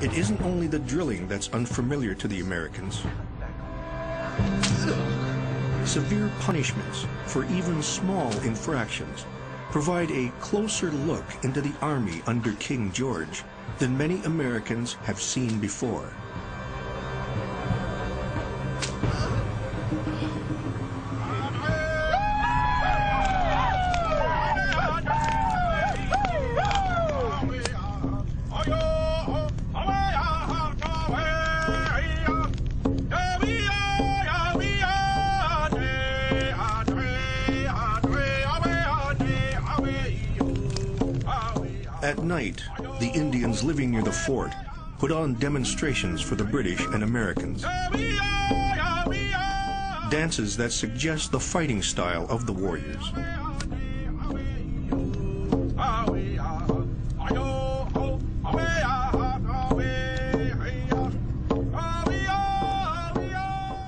It isn't only the drilling that's unfamiliar to the Americans. Severe punishments for even small infractions provide a closer look into the army under King George than many Americans have seen before. At night, the Indians living near the fort put on demonstrations for the British and Americans. Dances that suggest the fighting style of the warriors.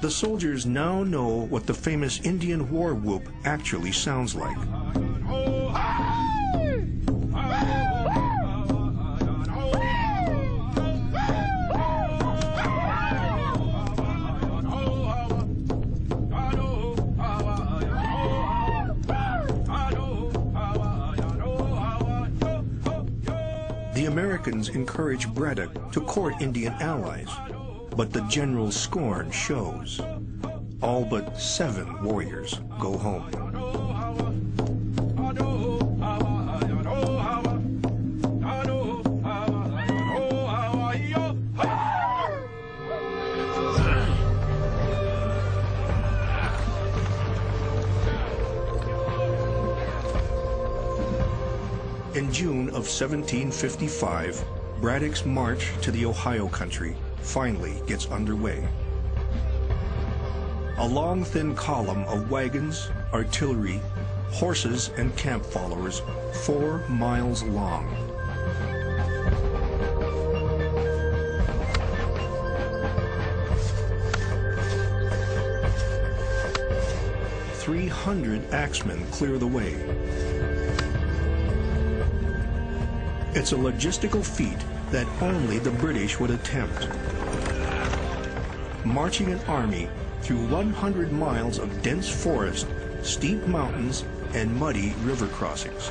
The soldiers now know what the famous Indian war whoop actually sounds like. The Americans encourage Braddock to court Indian allies, but the general's scorn shows. All but 7 warriors go home. In June of 1755, Braddock's march to the Ohio country finally gets underway. A long, thin column of wagons, artillery, horses, and camp followers, 4 miles long. "300 axemen clear the way. It's a logistical feat that only the British would attempt. Marching an army through 100 miles of dense forest, steep mountains, and muddy river crossings.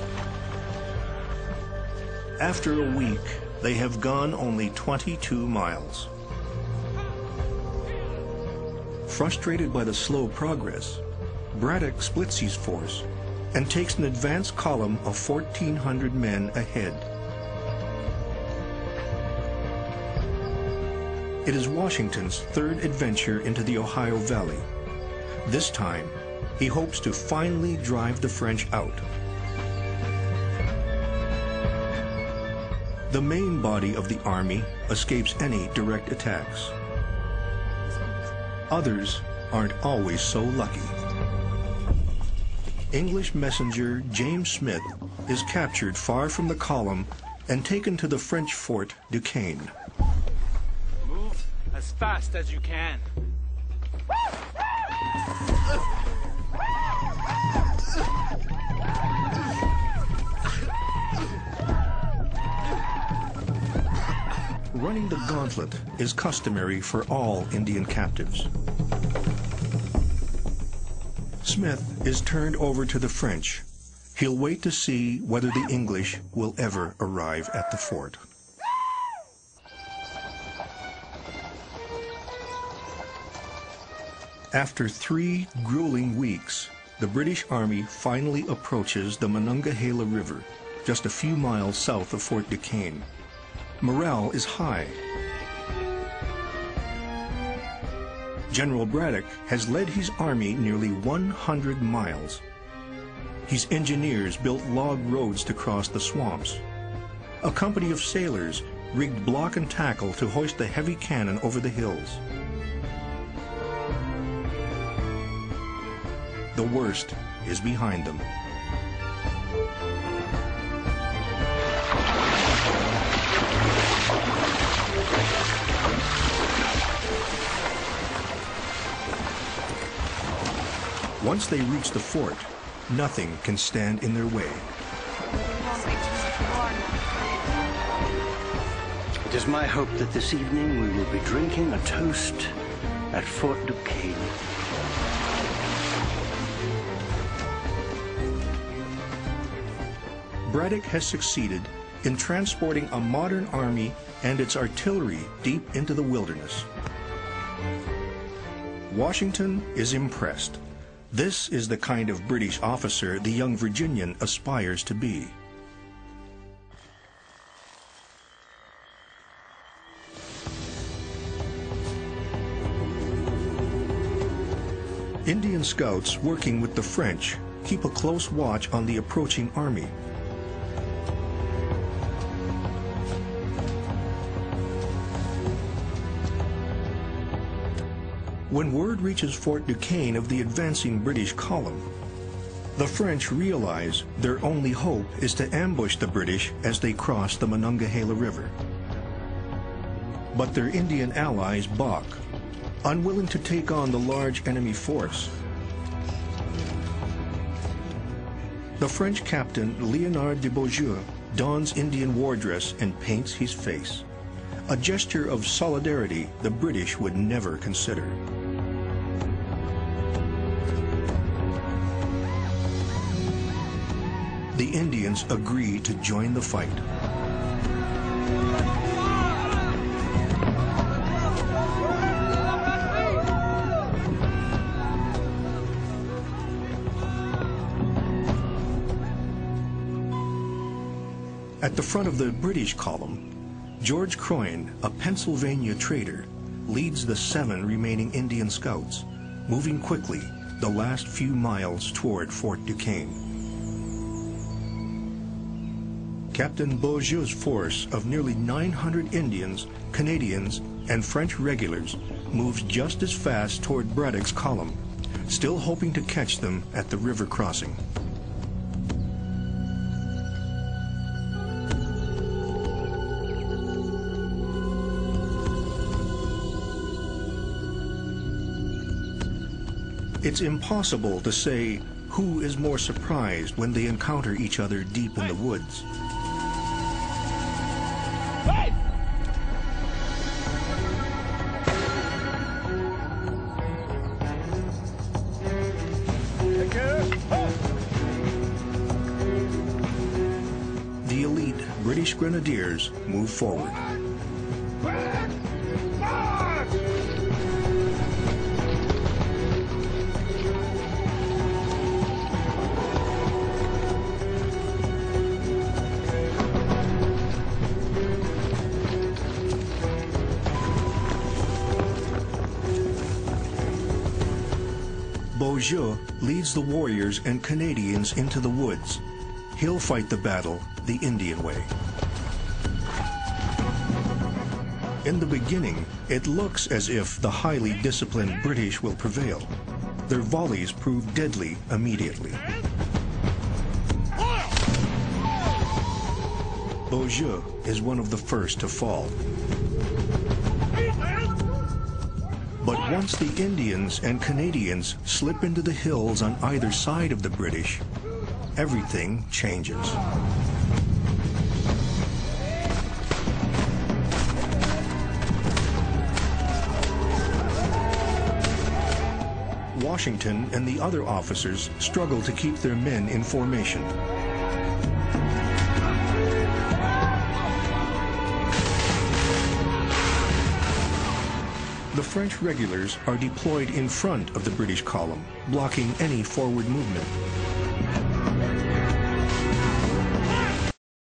After a week, they have gone only 22 miles. Frustrated by the slow progress, Braddock splits his force and takes an advance column of 1,400 men ahead. It is Washington's 3rd adventure into the Ohio Valley. This time, he hopes to finally drive the French out. The main body of the army escapes any direct attacks. Others aren't always so lucky. English messenger James Smith is captured far from the column and taken to the French fort Duquesne. As fast as you can. Running the gauntlet is customary for all Indian captives. Smith is turned over to the French. He'll wait to see whether the English will ever arrive at the fort. After 3 grueling weeks, the British Army finally approaches the Monongahela River, just a few miles south of Fort Duquesne. Morale is high. General Braddock has led his army nearly 100 miles. His engineers built log roads to cross the swamps. A company of sailors rigged block and tackle to hoist the heavy cannon over the hills. The worst is behind them. Once they reach the fort, nothing can stand in their way. It is my hope that this evening we will be drinking a toast at Fort Duquesne. Braddock has succeeded in transporting a modern army and its artillery deep into the wilderness. Washington is impressed. This is the kind of British officer the young Virginian aspires to be. Indian scouts working with the French keep a close watch on the approaching army. When word reaches Fort Duquesne of the advancing British column, the French realize their only hope is to ambush the British as they cross the Monongahela River. But their Indian allies balk, unwilling to take on the large enemy force. The French captain Léonard de Beaujeu dons Indian war dress and paints his face, a gesture of solidarity the British would never consider. The Indians agree to join the fight. At the front of the British column, George Croyan, a Pennsylvania trader, leads the 7 remaining Indian scouts, moving quickly the last few miles toward Fort Duquesne. Captain Beaujeu's force of nearly 900 Indians, Canadians, and French regulars moves just as fast toward Braddock's column, still hoping to catch them at the river crossing. It's impossible to say who is more surprised when they encounter each other deep in the woods. The elite British Grenadiers move forward. Beaujeu leads the warriors and Canadians into the woods. He'll fight the battle the Indian way. In the beginning, it looks as if the highly disciplined British will prevail. Their volleys prove deadly immediately. Beaujeu is one of the first to fall. But once the Indians and Canadians slip into the hills on either side of the British, everything changes. Washington and the other officers struggle to keep their men in formation. The French regulars are deployed in front of the British column, blocking any forward movement.